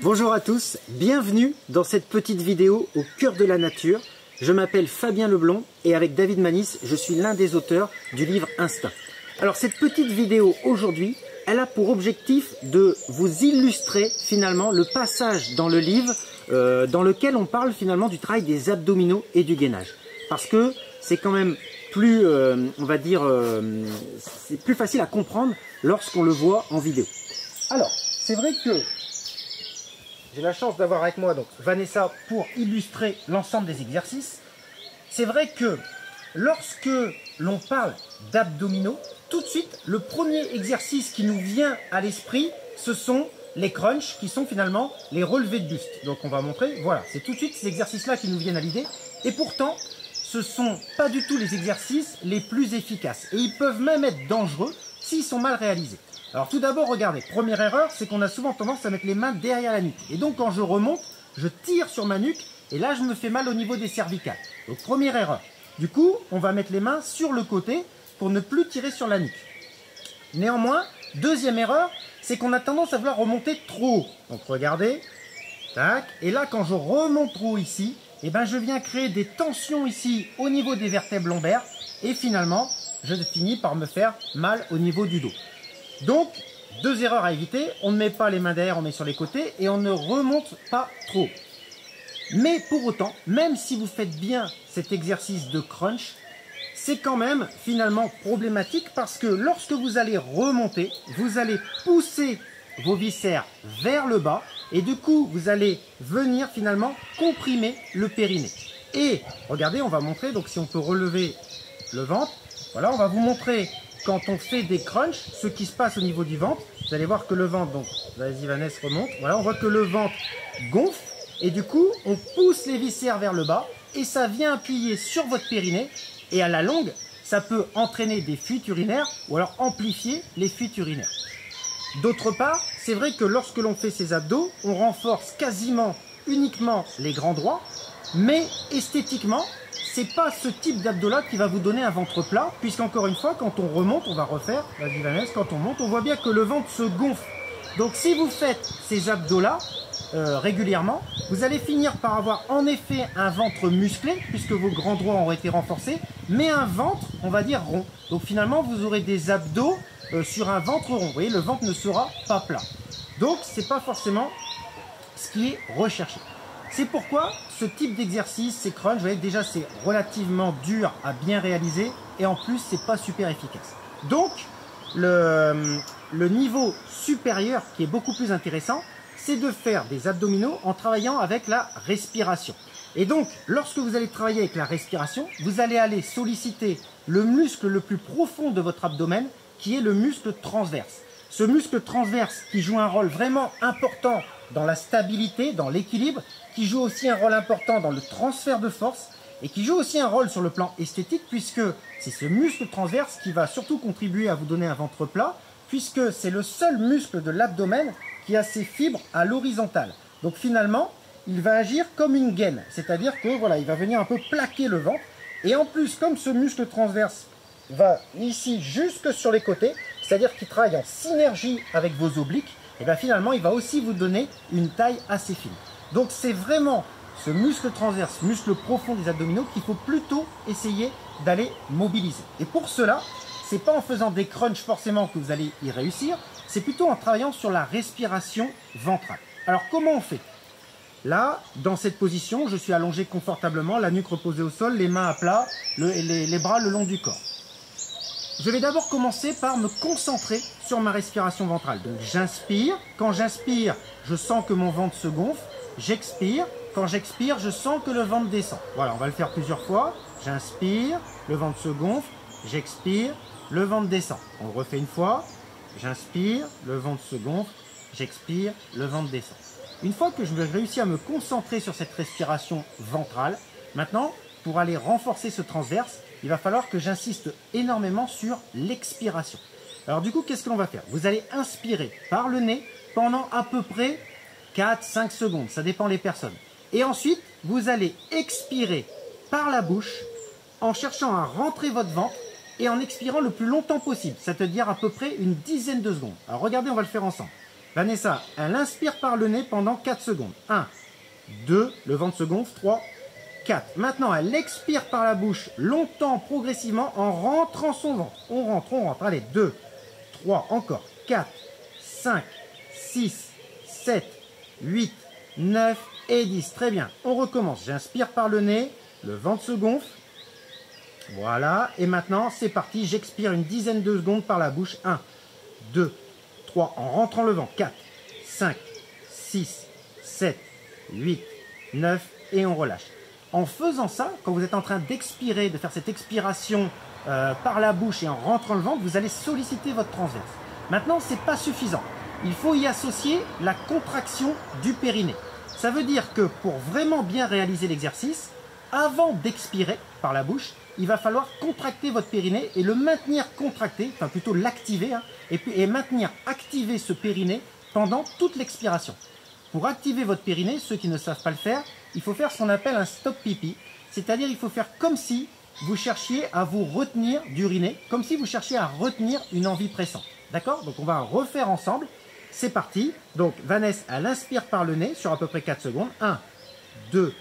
Bonjour à tous, bienvenue dans cette petite vidéo au cœur de la nature. Je m'appelle Fabien Leblond et avec David Manis, je suis l'un des auteurs du livre Instinct. Alors cette petite vidéo aujourd'hui, elle a pour objectif de vous illustrer finalement le passage dans le livre dans lequel on parle finalement du travail des abdominaux et du gainage. Parce que c'est quand même plus, on va dire, c'est plus facile à comprendre lorsqu'on le voit en vidéo. Alors, c'est vrai que j'ai la chance d'avoir avec moi donc Vanessa pour illustrer l'ensemble des exercices. C'est vrai que lorsque l'on parle d'abdominaux, tout de suite, le premier exercice qui nous vient à l'esprit, ce sont les crunchs qui sont finalement les relevés de buste. Donc on va montrer, voilà, c'est tout de suite ces exercices-là qui nous viennent à l'idée. Et pourtant, ce ne sont pas du tout les exercices les plus efficaces. Et ils peuvent même être dangereux s'ils sont mal réalisés. Alors tout d'abord, regardez, première erreur, c'est qu'on a souvent tendance à mettre les mains derrière la nuque. Et donc quand je remonte, je tire sur ma nuque et là je me fais mal au niveau des cervicales. Donc première erreur. Du coup, on va mettre les mains sur le côté pour ne plus tirer sur la nuque. Néanmoins, deuxième erreur, c'est qu'on a tendance à vouloir remonter trop haut. Donc regardez, tac, et là quand je remonte trop haut ici, eh ben, je viens créer des tensions ici au niveau des vertèbres lombaires et finalement, je finis par me faire mal au niveau du dos. Donc, deux erreurs à éviter, on ne met pas les mains derrière, on met sur les côtés et on ne remonte pas trop. Mais pour autant, même si vous faites bien cet exercice de crunch, c'est quand même finalement problématique parce que lorsque vous allez remonter, vous allez pousser vos viscères vers le bas et du coup, vous allez venir finalement comprimer le périnée. Et regardez, on va montrer, donc si on peut relever le ventre, voilà, on va vous montrer quand on fait des crunchs, ce qui se passe au niveau du ventre. Vous allez voir que le ventre, donc vas-y Vanessa, remonte, voilà, on voit que le ventre gonfle et du coup, on pousse les viscères vers le bas et ça vient appuyer sur votre périnée et à la longue, ça peut entraîner des fuites urinaires ou alors amplifier les fuites urinaires. D'autre part, c'est vrai que lorsque l'on fait ces abdos, on renforce quasiment uniquement les grands droits, mais esthétiquement, c'est pas ce type d'abdos-là qui va vous donner un ventre plat, puisqu'encore une fois, quand on remonte, on va refaire, vas-y Vanessa, quand on monte, on voit bien que le ventre se gonfle. Donc si vous faites ces abdos-là régulièrement, vous allez finir par avoir en effet un ventre musclé, puisque vos grands droits ont été renforcés, mais un ventre, on va dire, rond. Donc finalement, vous aurez des abdos sur un ventre rond. Vous voyez, le ventre ne sera pas plat. Donc, ce n'est pas forcément ce qui est recherché. C'est pourquoi ce type d'exercice, ces crunchs, vous voyez, déjà, c'est relativement dur à bien réaliser et en plus, ce n'est pas super efficace. Donc, le niveau supérieur qui est beaucoup plus intéressant, c'est de faire des abdominaux en travaillant avec la respiration. Et donc, lorsque vous allez travailler avec la respiration, vous allez aller solliciter le muscle le plus profond de votre abdomen, qui est le muscle transverse. Ce muscle transverse qui joue un rôle vraiment important dans la stabilité, dans l'équilibre, qui joue aussi un rôle important dans le transfert de force et qui joue aussi un rôle sur le plan esthétique puisque c'est ce muscle transverse qui va surtout contribuer à vous donner un ventre plat puisque c'est le seul muscle de l'abdomen qui a ses fibres à l'horizontale. Donc finalement, il va agir comme une gaine, c'est-à-dire que voilà, il va venir un peu plaquer le ventre et en plus, comme ce muscle transverse va ici jusque sur les côtés, c'est-à-dire qu'il travaille en synergie avec vos obliques, et bien finalement il va aussi vous donner une taille assez fine. Donc c'est vraiment ce muscle transverse, muscle profond des abdominaux qu'il faut plutôt essayer d'aller mobiliser. Et pour cela, c'est pas en faisant des crunchs forcément que vous allez y réussir, c'est plutôt en travaillant sur la respiration ventrale. Alors comment on fait? Là, dans cette position, je suis allongé confortablement, la nuque reposée au sol, les mains à plat, les bras le long du corps. Je vais d'abord commencer par me concentrer sur ma respiration ventrale. Donc j'inspire, quand j'inspire, je sens que mon ventre se gonfle. J'expire, quand j'expire, je sens que le ventre descend. Voilà, on va le faire plusieurs fois. J'inspire, le ventre se gonfle. J'expire, le ventre descend. On le refait une fois. J'inspire, le ventre se gonfle. J'expire, le ventre descend. Une fois que je vais réussir à me concentrer sur cette respiration ventrale, maintenant, pour aller renforcer ce transverse, il va falloir que j'insiste énormément sur l'expiration. Alors du coup, qu'est-ce que l'on va faire? Vous allez inspirer par le nez pendant à peu près 4-5 secondes, ça dépend des personnes. Et ensuite, vous allez expirer par la bouche en cherchant à rentrer votre ventre et en expirant le plus longtemps possible, c'est-à-dire à peu près une dizaine de secondes. Alors regardez, on va le faire ensemble. Vanessa, elle inspire par le nez pendant 4 secondes. 1, 2, le ventre se gonfle, 3, 4. Maintenant, elle expire par la bouche longtemps, progressivement, en rentrant son ventre. On rentre. Allez, 2, 3, encore, 4, 5, 6, 7, 8, 9 et 10. Très bien, on recommence. J'inspire par le nez, le ventre se gonfle. Voilà, et maintenant, c'est parti. J'expire une dizaine de secondes par la bouche. 1, 2, 3, en rentrant le ventre. 4, 5, 6, 7, 8, 9 et on relâche. En faisant ça, quand vous êtes en train d'expirer, de faire cette expiration par la bouche et en rentrant le ventre, vous allez solliciter votre transverse. Maintenant, ce n'est pas suffisant. Il faut y associer la contraction du périnée. Ça veut dire que pour vraiment bien réaliser l'exercice, avant d'expirer par la bouche, il va falloir contracter votre périnée et le maintenir contracté, enfin plutôt l'activer, hein, et maintenir activé ce périnée pendant toute l'expiration. Pour activer votre périnée, ceux qui ne savent pas le faire, il faut faire ce qu'on appelle un stop pipi, c'est-à-dire il faut faire comme si vous cherchiez à vous retenir d'uriner, comme si vous cherchiez à retenir une envie pressante. D'accord? Donc on va refaire ensemble. C'est parti. Donc Vanessa, elle inspire par le nez sur à peu près 4 secondes. 1, 2,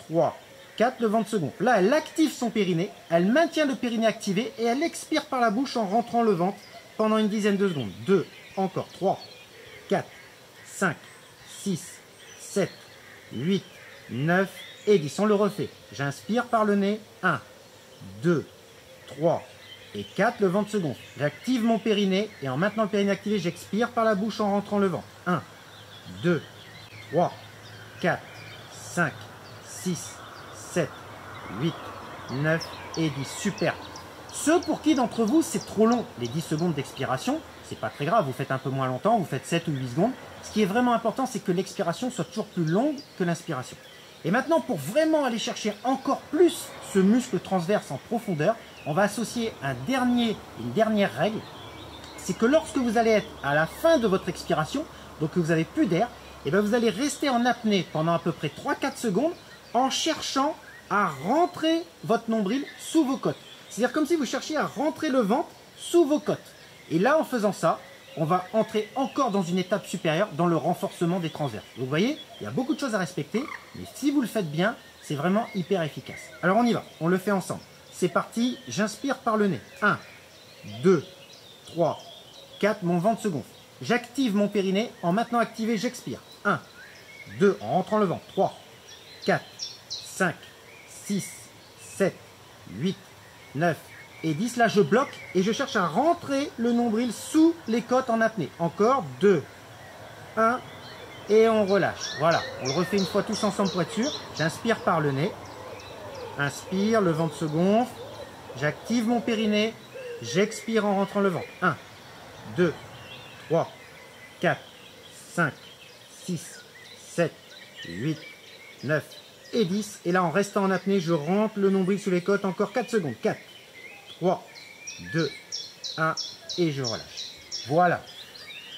3, 4, le ventre se gonfle. Là, elle active son périnée, elle maintient le périnée activé et elle expire par la bouche en rentrant le ventre pendant une dizaine de secondes. 2, encore 3, 4, 5, 6, 7, 8, 9 et 10. On le refait. J'inspire par le nez. 1, 2, 3 et 4. Le ventre se gonfle. J'active mon périnée et en maintenant le périnée activé, j'expire par la bouche en rentrant le ventre. 1, 2, 3, 4, 5, 6, 7, 8, 9 et 10. Super. Ceux pour qui d'entre vous c'est trop long, les 10 secondes d'expiration, c'est pas très grave, vous faites un peu moins longtemps, vous faites 7 ou 8 secondes. Ce qui est vraiment important, c'est que l'expiration soit toujours plus longue que l'inspiration. Et maintenant, pour vraiment aller chercher encore plus ce muscle transverse en profondeur, on va associer une dernière règle. C'est que lorsque vous allez être à la fin de votre expiration, donc que vous n'avez plus d'air, et bien vous allez rester en apnée pendant à peu près 3-4 secondes en cherchant à rentrer votre nombril sous vos côtes. C'est-à-dire comme si vous cherchiez à rentrer le ventre sous vos côtes. Et là, en faisant ça, on va entrer encore dans une étape supérieure dans le renforcement des transverses. Donc, vous voyez, il y a beaucoup de choses à respecter, mais si vous le faites bien, c'est vraiment hyper efficace. Alors on y va, on le fait ensemble. C'est parti, j'inspire par le nez. 1, 2, 3, 4, mon ventre se gonfle. J'active mon périnée, en maintenant activé, j'expire. 1, 2, en rentrant le ventre. 3, 4, 5, 6, 7, 8, 9 et 10. Là, je bloque et je cherche à rentrer le nombril sous les côtes en apnée. Encore 2, 1 et on relâche. Voilà, on le refait une fois tous ensemble pour être sûr. J'inspire par le nez. Inspire, le ventre se gonfle. J'active mon périnée. J'expire en rentrant le ventre. 1, 2, 3, 4, 5, 6, 7, 8, 9 et 10. Et là, en restant en apnée, je rentre le nombril sous les côtes. Encore 4 secondes. 4, 3, 2, 1 et je relâche. Voilà.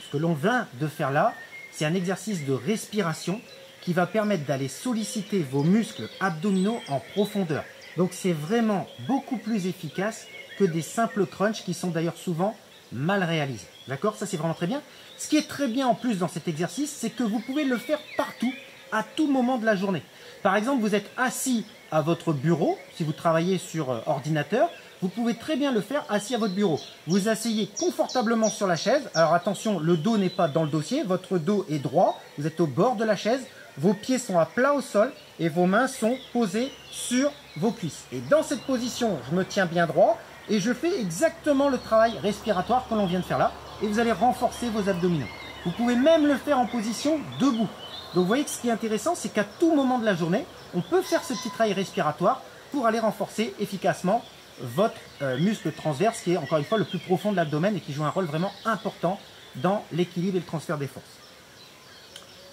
Ce que l'on vient de faire là, c'est un exercice de respiration qui va permettre d'aller solliciter vos muscles abdominaux en profondeur. Donc c'est vraiment beaucoup plus efficace que des simples crunchs qui sont d'ailleurs souvent mal réalisés. D'accord? Ça c'est vraiment très bien. Ce qui est très bien en plus dans cet exercice, c'est que vous pouvez le faire partout, à tout moment de la journée. Par exemple, vous êtes assis à votre bureau, si vous travaillez sur ordinateur, vous pouvez très bien le faire assis à votre bureau. Vous asseyez confortablement sur la chaise. Alors attention, le dos n'est pas dans le dossier, votre dos est droit, vous êtes au bord de la chaise, vos pieds sont à plat au sol et vos mains sont posées sur vos cuisses. Et dans cette position, je me tiens bien droit et je fais exactement le travail respiratoire que l'on vient de faire là et vous allez renforcer vos abdominaux. Vous pouvez même le faire en position debout. Donc vous voyez que ce qui est intéressant, c'est qu'à tout moment de la journée, on peut faire ce petit travail respiratoire pour aller renforcer efficacement votre muscle transverse qui est encore une fois le plus profond de l'abdomen et qui joue un rôle vraiment important dans l'équilibre et le transfert des forces.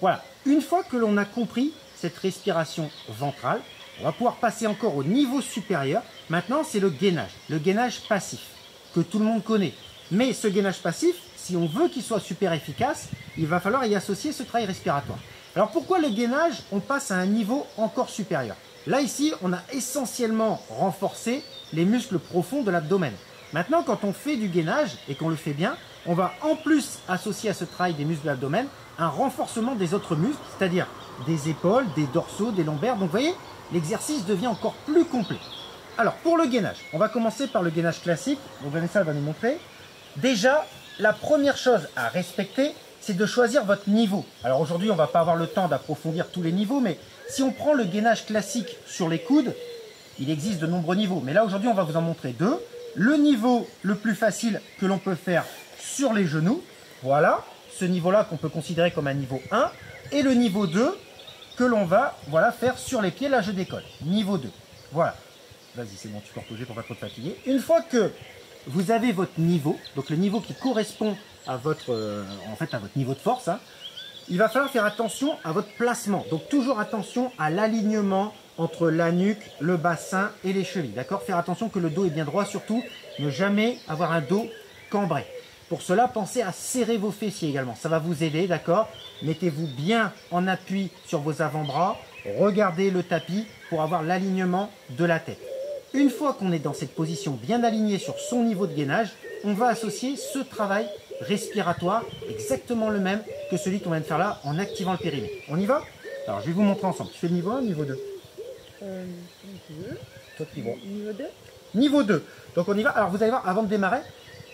Voilà, une fois que l'on a compris cette respiration ventrale, on va pouvoir passer encore au niveau supérieur. Maintenant, c'est le gainage passif, que tout le monde connaît. Mais ce gainage passif, si on veut qu'il soit super efficace, il va falloir y associer ce travail respiratoire. Alors pourquoi le gainage, on passe à un niveau encore supérieur? Là, ici, on a essentiellement renforcé les muscles profonds de l'abdomen. Maintenant, quand on fait du gainage et qu'on le fait bien, on va en plus associer à ce travail des muscles de l'abdomen un renforcement des autres muscles, c'est-à-dire des épaules, des dorsaux, des lombaires. Donc vous voyez, l'exercice devient encore plus complet. Alors pour le gainage, on va commencer par le gainage classique. Donc Vanessa va nous montrer. Déjà, la première chose à respecter, c'est de choisir votre niveau. Alors aujourd'hui, on ne va pas avoir le temps d'approfondir tous les niveaux, mais si on prend le gainage classique sur les coudes, il existe de nombreux niveaux. Mais là, aujourd'hui, on va vous en montrer deux. Le niveau le plus facile que l'on peut faire sur les genoux, voilà, ce niveau-là qu'on peut considérer comme un niveau 1, et le niveau 2 que l'on va faire sur les pieds. Là, je décolle. Niveau 2. Voilà. Vas-y, c'est bon, tu peux reposer pour pas trop te fatiguer. Une fois que vous avez votre niveau, donc le niveau qui correspond à votre, à votre niveau de force, hein, il va falloir faire attention à votre placement. Donc toujours attention à l'alignement entre la nuque, le bassin et les chevilles. D'accord? Faire attention que le dos est bien droit, surtout ne jamais avoir un dos cambré. Pour cela, pensez à serrer vos fessiers également. Ça va vous aider, d'accord? Mettez-vous bien en appui sur vos avant-bras. Regardez le tapis pour avoir l'alignement de la tête. Une fois qu'on est dans cette position bien alignée sur son niveau de gainage, on va associer ce travail respiratoire, exactement le même que celui qu'on vient de faire là en activant le périnée. On y va? Alors je vais vous montrer ensemble. Tu fais le niveau 1 ou niveau 2? Niveau 2. Niveau 2. Donc on y va. Alors vous allez voir, avant de démarrer,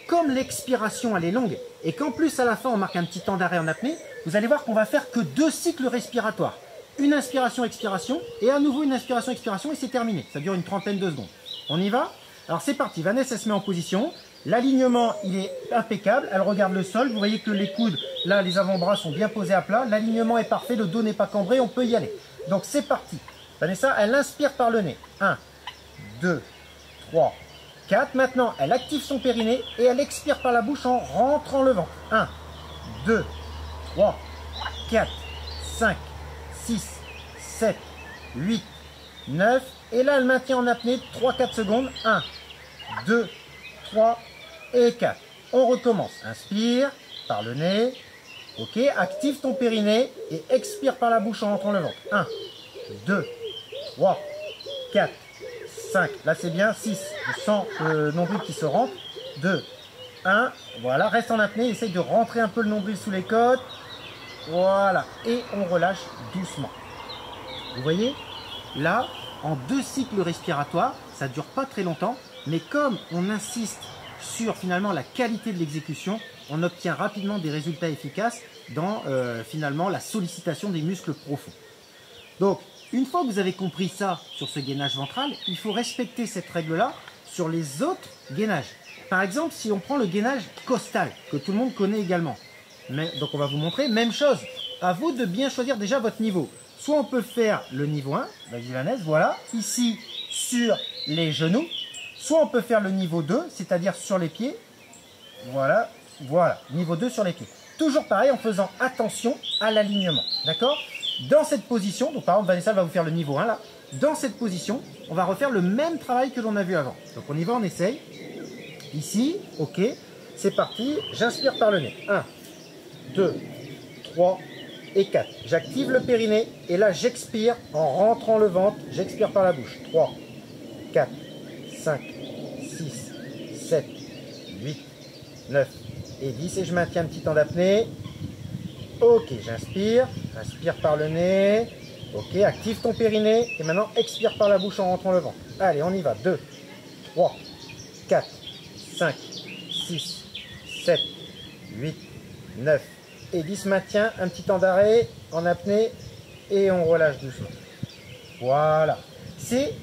comme l'expiration elle est longue et qu'en plus à la fin on marque un petit temps d'arrêt en apnée, vous allez voir qu'on va faire que 2 cycles respiratoires. Une inspiration-expiration et à nouveau une inspiration-expiration et c'est terminé. Ça dure une trentaine de secondes. On y va? Alors c'est parti. Vanessa se met en position. L'alignement, il est impeccable. Elle regarde le sol. Vous voyez que les coudes, là, les avant-bras sont bien posés à plat. L'alignement est parfait. Le dos n'est pas cambré. On peut y aller. Donc c'est parti. Vanessa, elle inspire par le nez. 1, 2, 3, 4. Maintenant, elle active son périnée et elle expire par la bouche en rentrant le ventre. 1, 2, 3, 4, 5, 6, 7, 8, 9. Et là, elle maintient en apnée 3-4 secondes. 1, 2, 3 et 4. On recommence. Inspire par le nez. Ok. Active ton périnée et expire par la bouche en rentrant le ventre. 1, 2, 3, 4, 5. Là, c'est bien. 6. Je sens le nombril qui se rentre. 2, 1. Voilà. Reste en apnée. Essaye de rentrer un peu le nombril sous les côtes. Voilà. Et on relâche doucement. Vous voyez? Là, en 2 cycles respiratoires, ça ne dure pas très longtemps. Mais comme on insiste sur finalement la qualité de l'exécution, on obtient rapidement des résultats efficaces dans finalement la sollicitation des muscles profonds. Donc, une fois que vous avez compris ça sur ce gainage ventral, il faut respecter cette règle-là sur les autres gainages. Par exemple, si on prend le gainage costal, que tout le monde connaît également. Donc, on va vous montrer, même chose. À vous de bien choisir déjà votre niveau. Soit on peut faire le niveau 1, vas-y Vanessa, voilà, ici sur les genoux. Soit on peut faire le niveau 2, c'est-à-dire sur les pieds. Voilà, voilà, niveau 2 sur les pieds. Toujours pareil en faisant attention à l'alignement, d'accord? Dans cette position, donc par exemple Vanessa va vous faire le niveau 1 là. Dans cette position, on va refaire le même travail que l'on a vu avant. Donc on y va, on essaye. Ici, ok, c'est parti. J'inspire par le nez. 1, 2, 3 et 4. J'active le périnée et là j'expire en rentrant le ventre. J'expire par la bouche. 3, 4, 5, 6, 7, 8, 9 et 10. Et je maintiens un petit temps d'apnée. Ok, j'inspire. Inspire par le nez. Ok, active ton périnée. Et maintenant, expire par la bouche en rentrant le ventre. Allez, on y va. 2, 3, 4, 5, 6, 7, 8, 9 et 10. Maintien. Un petit temps d'arrêt en apnée. Et on relâche doucement. Voilà. C'est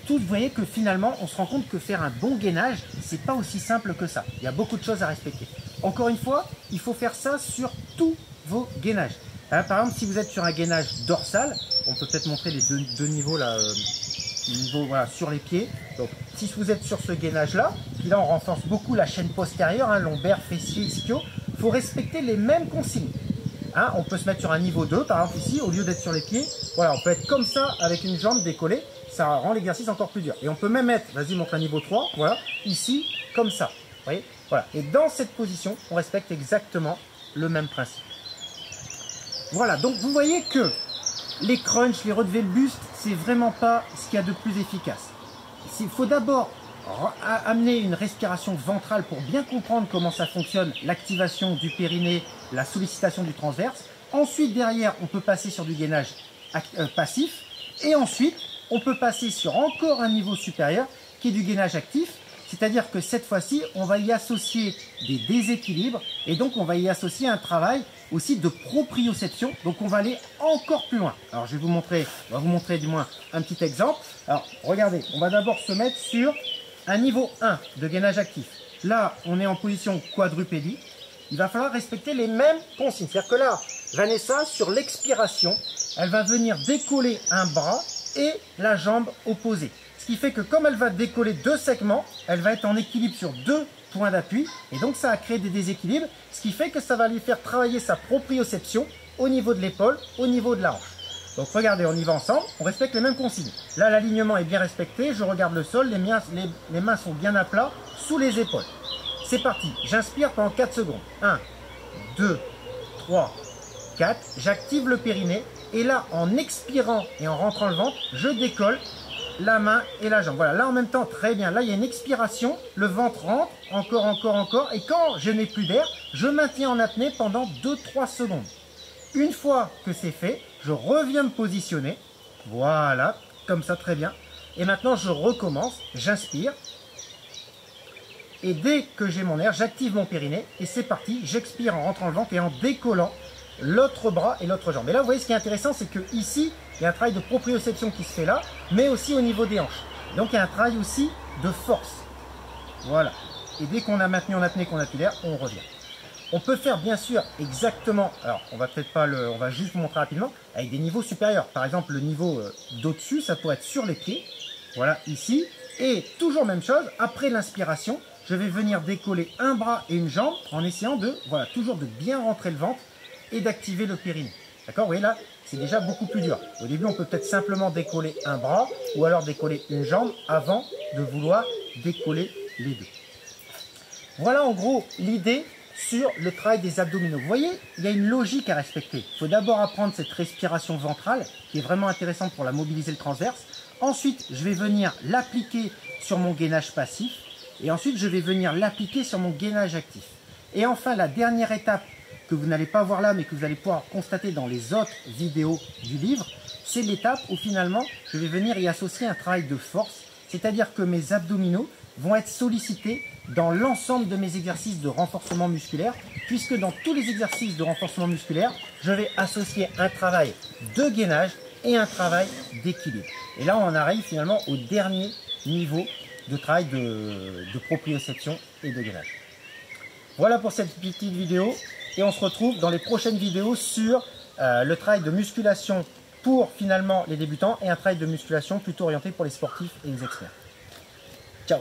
tout. Vous voyez que finalement, on se rend compte que faire un bon gainage, c'est pas aussi simple que ça. Il y a beaucoup de choses à respecter. Encore une fois, il faut faire ça sur tous vos gainages. Hein, par exemple, si vous êtes sur un gainage dorsal, on peut peut-être montrer les deux niveaux là, niveau, voilà, sur les pieds. Donc, si vous êtes sur ce gainage-là, puis là on renforce beaucoup la chaîne postérieure, hein, lombaire, fessier, ischio, il faut respecter les mêmes consignes. Hein, on peut se mettre sur un niveau 2, par exemple ici, au lieu d'être sur les pieds, voilà, on peut être comme ça avec une jambe décollée, ça rend l'exercice encore plus dur. Et on peut même être, vas-y, montre un niveau 3, voilà, ici, comme ça. Vous voyez, voilà. Et dans cette position, on respecte exactement le même principe. Voilà, donc vous voyez que les crunchs, les relevés le buste, c'est vraiment pas ce qu'il y a de plus efficace. Il faut d'abord amener une respiration ventrale pour bien comprendre comment ça fonctionne, l'activation du périnée, la sollicitation du transverse. Ensuite, derrière, on peut passer sur du gainage passif. Et ensuite, on peut passer sur encore un niveau supérieur qui est du gainage actif. C'est-à-dire que cette fois-ci, on va y associer des déséquilibres et donc on va y associer un travail aussi de proprioception. Donc on va aller encore plus loin. Alors je vais vous montrer, on va vous montrer du moins un petit exemple. Alors regardez, on va d'abord se mettre sur un niveau 1 de gainage actif. Là, on est en position quadrupédie. Il va falloir respecter les mêmes consignes. C'est-à-dire que là, Vanessa, sur l'expiration, elle va venir décoller un bras et la jambe opposée. Ce qui fait que comme elle va décoller deux segments, elle va être en équilibre sur deux points d'appui. Et donc ça va créer des déséquilibres. Ce qui fait que ça va lui faire travailler sa proprioception au niveau de l'épaule, au niveau de la hanche. Donc regardez, on y va ensemble, on respecte les mêmes consignes. Là, l'alignement est bien respecté, je regarde le sol, les mains sont bien à plat, sous les épaules. C'est parti, j'inspire pendant 4 secondes. 1, 2, 3, 4, j'active le périnée. Et là, en expirant et en rentrant le ventre, je décolle la main et la jambe. Voilà, là en même temps, très bien. Là, il y a une expiration, le ventre rentre, encore, encore, encore. Et quand je n'ai plus d'air, je maintiens en apnée pendant 2-3 secondes. Une fois que c'est fait, je reviens me positionner. Voilà, comme ça, très bien. Et maintenant, je recommence, j'inspire. Et dès que j'ai mon air, j'active mon périnée. Et c'est parti, j'expire en rentrant le ventre et en décollant l'autre bras et l'autre jambe. Et là, vous voyez, ce qui est intéressant, c'est que ici, il y a un travail de proprioception qui se fait là, mais aussi au niveau des hanches. Donc, il y a un travail aussi de force. Voilà. Et dès qu'on a maintenu en apnée, qu'on a plus d'air, on revient. On peut faire, bien sûr, exactement, alors, on va peut-être pas le, on va juste vous montrer rapidement, avec des niveaux supérieurs. Par exemple, le niveau d'au-dessus, ça pourrait être sur les pieds. Voilà, ici. Et toujours même chose, après l'inspiration, je vais venir décoller un bras et une jambe en essayant de, voilà, toujours de bien rentrer le ventre et d'activer le périnée. D'accord? Vous voyez là, c'est déjà beaucoup plus dur. Au début, on peut peut-être simplement décoller un bras ou alors décoller une jambe avant de vouloir décoller les deux. Voilà en gros l'idée sur le travail des abdominaux. Vous voyez, il y a une logique à respecter. Il faut d'abord apprendre cette respiration ventrale qui est vraiment intéressante pour la mobiliser le transverse. Ensuite, je vais venir l'appliquer sur mon gainage passif et ensuite, je vais venir l'appliquer sur mon gainage actif. Et enfin, la dernière étape que vous n'allez pas voir là, mais que vous allez pouvoir constater dans les autres vidéos du livre, c'est l'étape où finalement, je vais venir y associer un travail de force, c'est-à-dire que mes abdominaux vont être sollicités dans l'ensemble de mes exercices de renforcement musculaire, puisque dans tous les exercices de renforcement musculaire, je vais associer un travail de gainage et un travail d'équilibre. Et là, on arrive finalement au dernier niveau de travail de proprioception et de gainage. Voilà pour cette petite vidéo. Et on se retrouve dans les prochaines vidéos sur le travail de musculation pour finalement les débutants et un travail de musculation plutôt orienté pour les sportifs et les experts. Ciao!